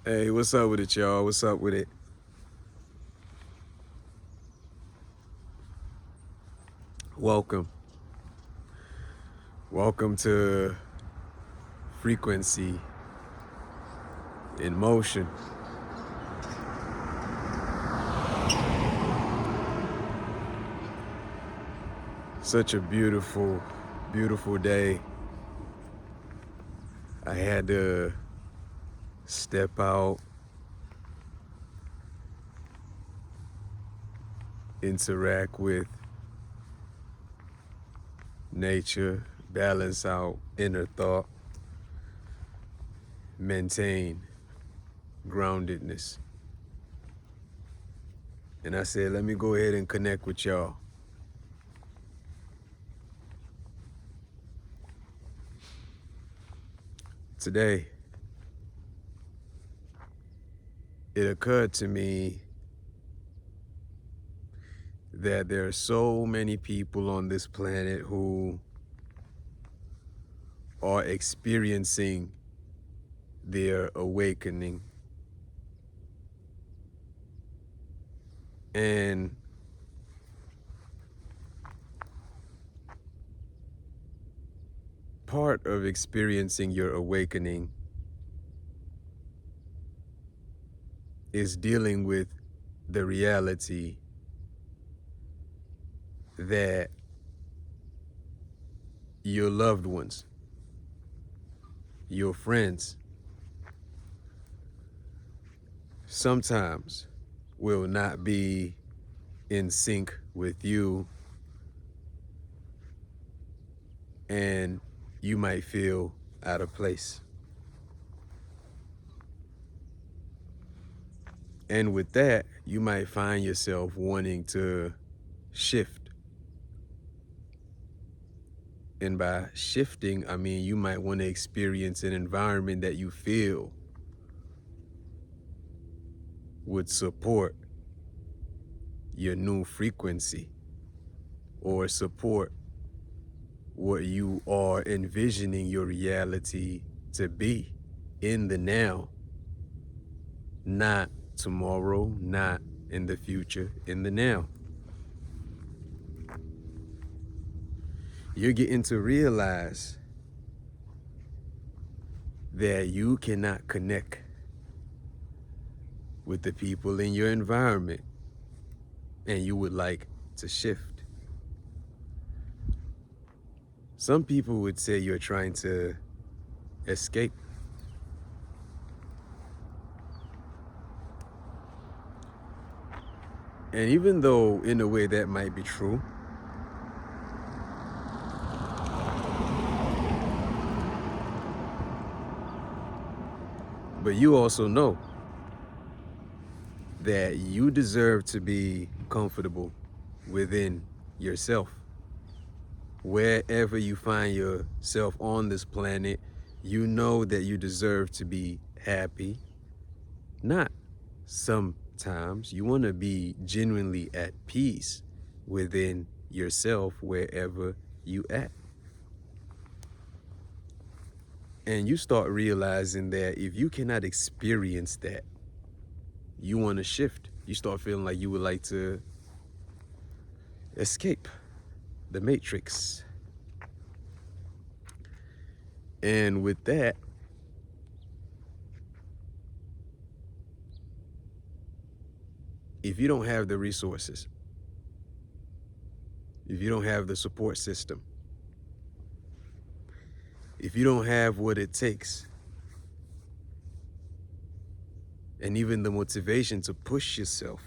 Hey, what's up with it, y'all? What's up with it? Welcome. Welcome to Frequency in Motion. Such a beautiful, beautiful day. I had to step out, interact with nature, balance out inner thought, maintain groundedness. And I said, let me go ahead and connect with y'all. Today, it occurred to me that there are so many people on this planet who are experiencing their awakening. And part of experiencing your awakening is dealing with the reality that your loved ones, your friends, sometimes will not be in sync with you, and you might feel out of place. And with that, you might find yourself wanting to shift. And by shifting, I mean you might want to experience an environment that you feel would support your new frequency or support what you are envisioning your reality to be in the now, not tomorrow, not in the future, in the now. You're getting to realize that you cannot connect with the people in your environment and you would like to shift. Some people would say you're trying to escape. And even though in a way that might be true, but you also know that you deserve to be comfortable within yourself. Wherever you find yourself on this planet, you know that you deserve to be happy. Not sometimes. You want to be genuinely at peace within yourself wherever you at. And you start realizing that if you cannot experience that, you want to shift. You start feeling like you would like to escape the matrix. And with that, if you don't have the resources, if you don't have the support system, if you don't have what it takes, and even the motivation to push yourself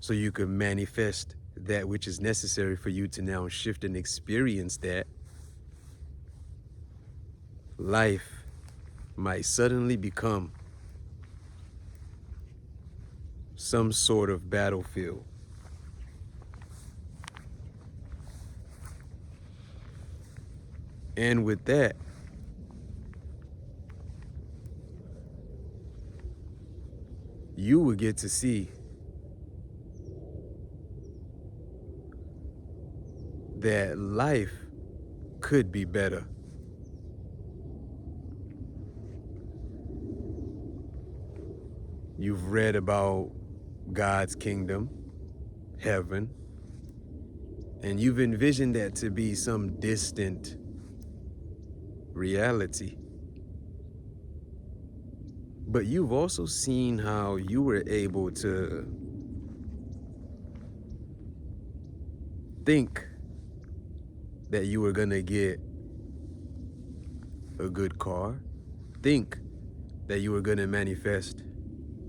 so you can manifest that which is necessary for you to now shift and experience that, life might suddenly become some sort of battlefield. And with that, you will get to see that life could be better. You've read about God's kingdom, heaven, and you've envisioned that to be some distant reality. But you've also seen how you were able to think that you were gonna get a good car, think that you were gonna manifest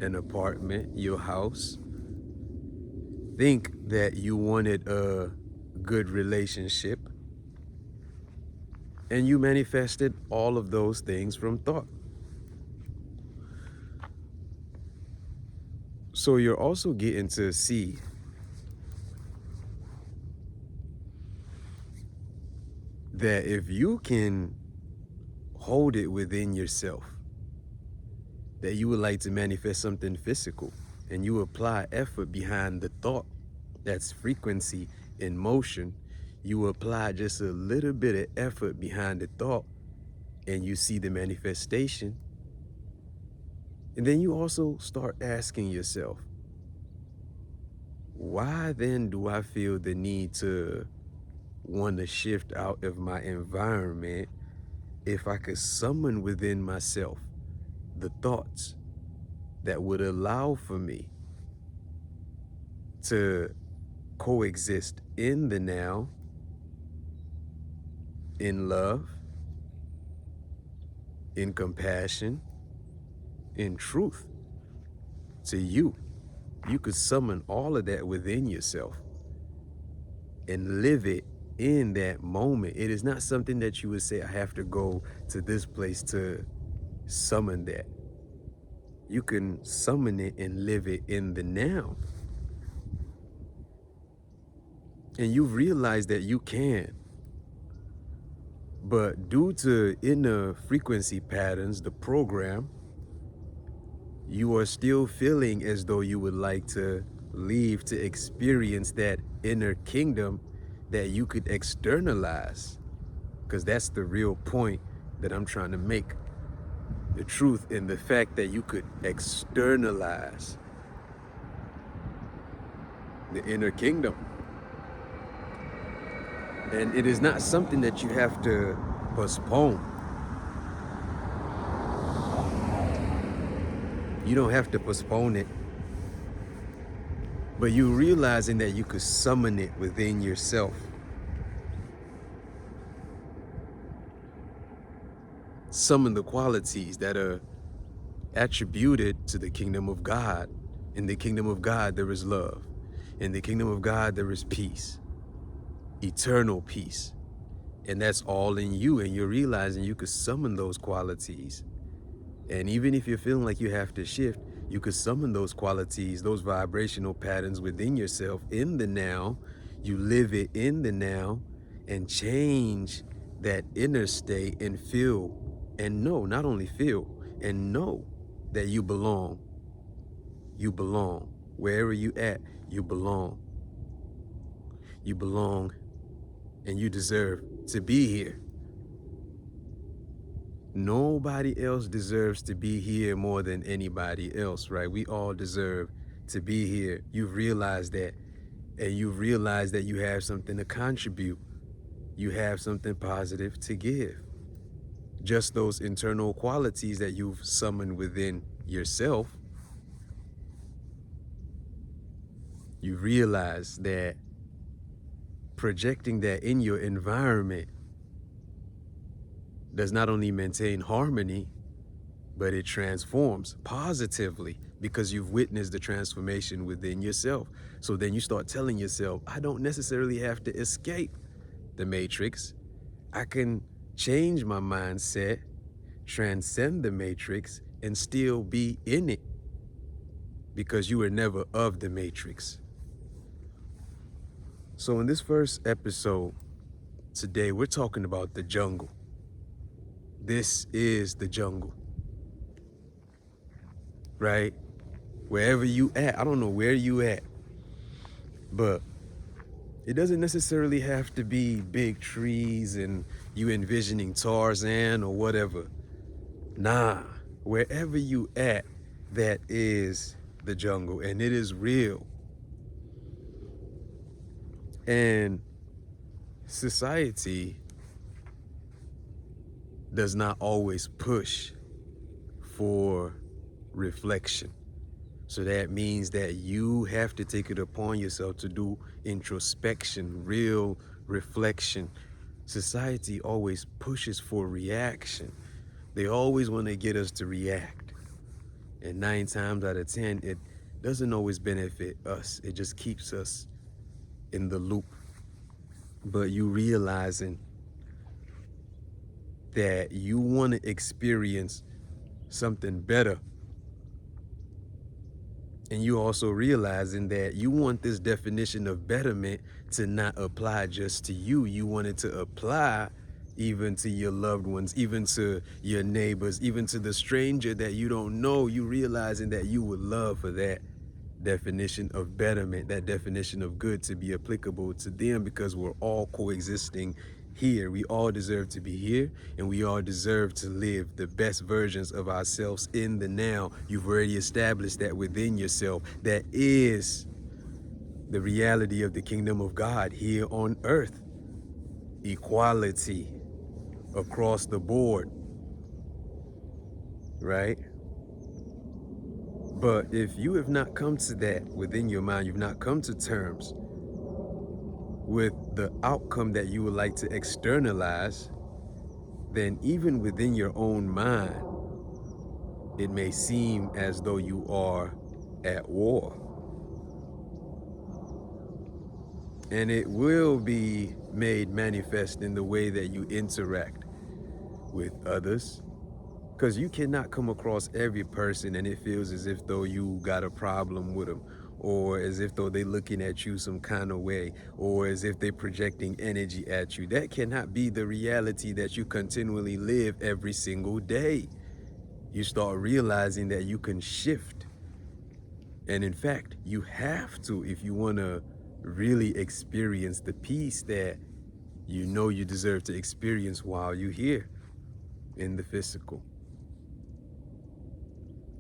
an apartment, your house, think that you wanted a good relationship, and you manifested all of those things from thought. So you're also getting to see that if you can hold it within yourself that you would like to manifest something physical, and you apply effort behind the thought, that's frequency in motion, you apply just a little bit of effort behind the thought and you see the manifestation. And then you also start asking yourself, why then do I feel the need to want to shift out of my environment if I could summon within myself the thoughts that would allow for me to coexist in the now, in love, in compassion, in truth to you. You could summon all of that within yourself and live it in that moment. It is not something that you would say, I have to go to this place to summon that. You can summon it and live it in the now. And you've realized that you can. But due to inner frequency patterns, the program, you are still feeling as though you would like to leave to experience that inner kingdom that you could externalize. Because that's the real point that I'm trying to make. The truth in the fact that you could externalize the inner kingdom. And it is not something that you have to postpone. You don't have to postpone it. But you realizing that you could summon it within yourself. Summon the qualities that are attributed to the kingdom of God. In the kingdom of God, there is love. In the kingdom of God, there is peace. Eternal peace. And that's all in you. And you're realizing you could summon those qualities. And even if you're feeling like you have to shift, you could summon those qualities, those vibrational patterns within yourself in the now. You live it in the now and change that inner state and feel and know, not only feel, and know that you belong. You belong. Wherever you at, you belong. You belong and you deserve to be here. Nobody else deserves to be here more than anybody else, right? We all deserve to be here. You've realized that, and you've realized that you have something to contribute. You have something positive to give. Just those internal qualities that you've summoned within yourself, you realize that projecting that in your environment does not only maintain harmony, but it transforms positively because you've witnessed the transformation within yourself. So then you start telling yourself, I don't necessarily have to escape the matrix. I can change my mindset, transcend the matrix, and still be in it because you were never of the matrix. So in this first episode today, we're talking about the jungle. This is the jungle, right? Wherever you at, I don't know where you at, but it doesn't necessarily have to be big trees and you envisioning Tarzan or whatever. Nah, wherever you at, that is the jungle, and it is real. And society does not always push for reflection. So that means that you have to take it upon yourself to do introspection, real reflection. Society always pushes for reaction. They always want to get us to react. And 9 times out of 10, it doesn't always benefit us. It just keeps us in the loop. But you realizing that you want to experience something better, and you also realizing that you want this definition of betterment to not apply just to you. You want it to apply even to your loved ones, even to your neighbors, even to the stranger that you don't know. You realizing that you would love for that definition of betterment, that definition of good to be applicable to them, because we're all coexisting here. We all deserve to be here, and we all deserve to live the best versions of ourselves in the now. You've already established that within yourself. That is the reality of the kingdom of God here on earth. Equality across the board, right? But if you have not come to that within your mind, you've not come to terms with the outcome that you would like to externalize, then even within your own mind, it may seem as though you are at war. And it will be made manifest in the way that you interact with others. Because you cannot come across every person and it feels as if though you got a problem with them, or as if though they looking at you some kind of way, or as if they projecting energy at you. That cannot be the reality that you continually live every single day. You start realizing that you can shift. And in fact, you have to, if you want to really experience the peace that you know you deserve to experience while you're here in the physical.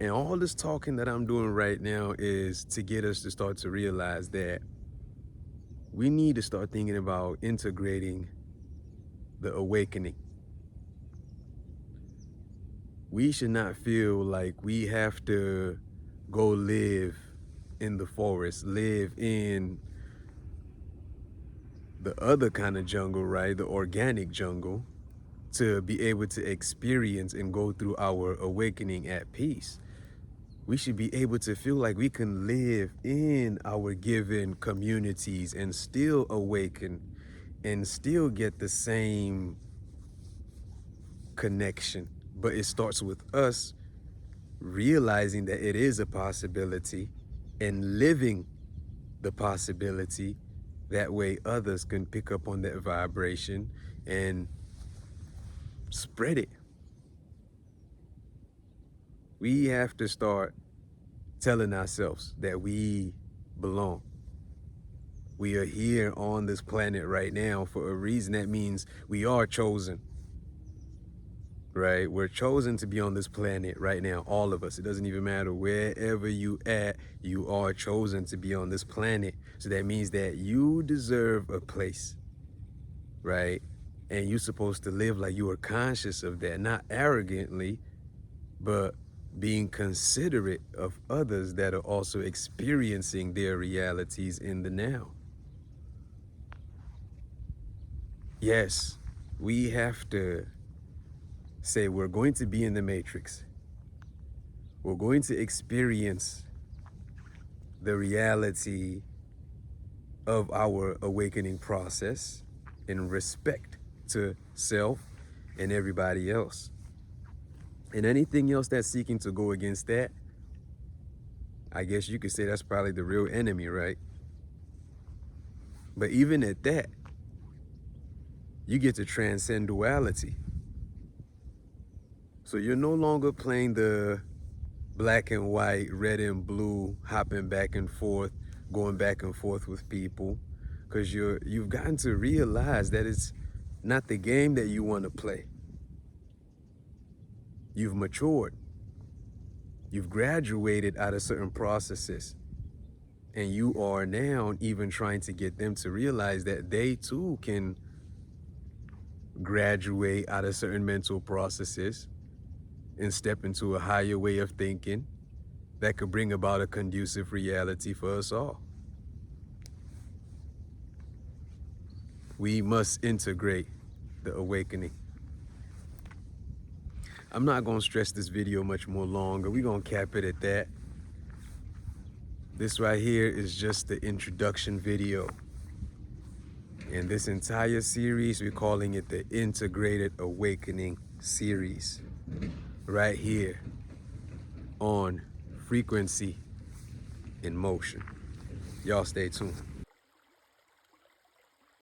And all this talking that I'm doing right now is to get us to start to realize that we need to start thinking about integrating the awakening. We should not feel like we have to go live in the forest, live in the other kind of jungle, right? The organic jungle, to be able to experience and go through our awakening at peace. We should be able to feel like we can live in our given communities and still awaken and still get the same connection. But it starts with us realizing that it is a possibility and living the possibility. That way others can pick up on that vibration and spread it. We have to start telling ourselves that we belong. We are here on this planet right now for a reason. That means we are chosen, right? We're chosen to be on this planet right now, all of us. It doesn't even matter wherever you at, you are chosen to be on this planet. So that means that you deserve a place, right? And you're supposed to live like you are conscious of that, not arrogantly, but being considerate of others that are also experiencing their realities in the now. Yes, we have to say we're going to be in the matrix. We're going to experience the reality of our awakening process in respect to self and everybody else. And anything else that's seeking to go against that, I guess you could say that's probably the real enemy, right? But even at that, you get to transcend duality. So you're no longer playing the black and white, red and blue, hopping back and forth, going back and forth with people, because you've gotten to realize that it's not the game that you want to play. You've matured. You've graduated out of certain processes. And you are now even trying to get them to realize that they too can graduate out of certain mental processes and step into a higher way of thinking that could bring about a conducive reality for us all. We must integrate the awakening. I'm not going to stress this video much more longer. We're going to cap it at that. This right here is just the introduction video. And this entire series, we're calling it the Integrated Awakening series. Right here on Frequency in Motion. Y'all stay tuned.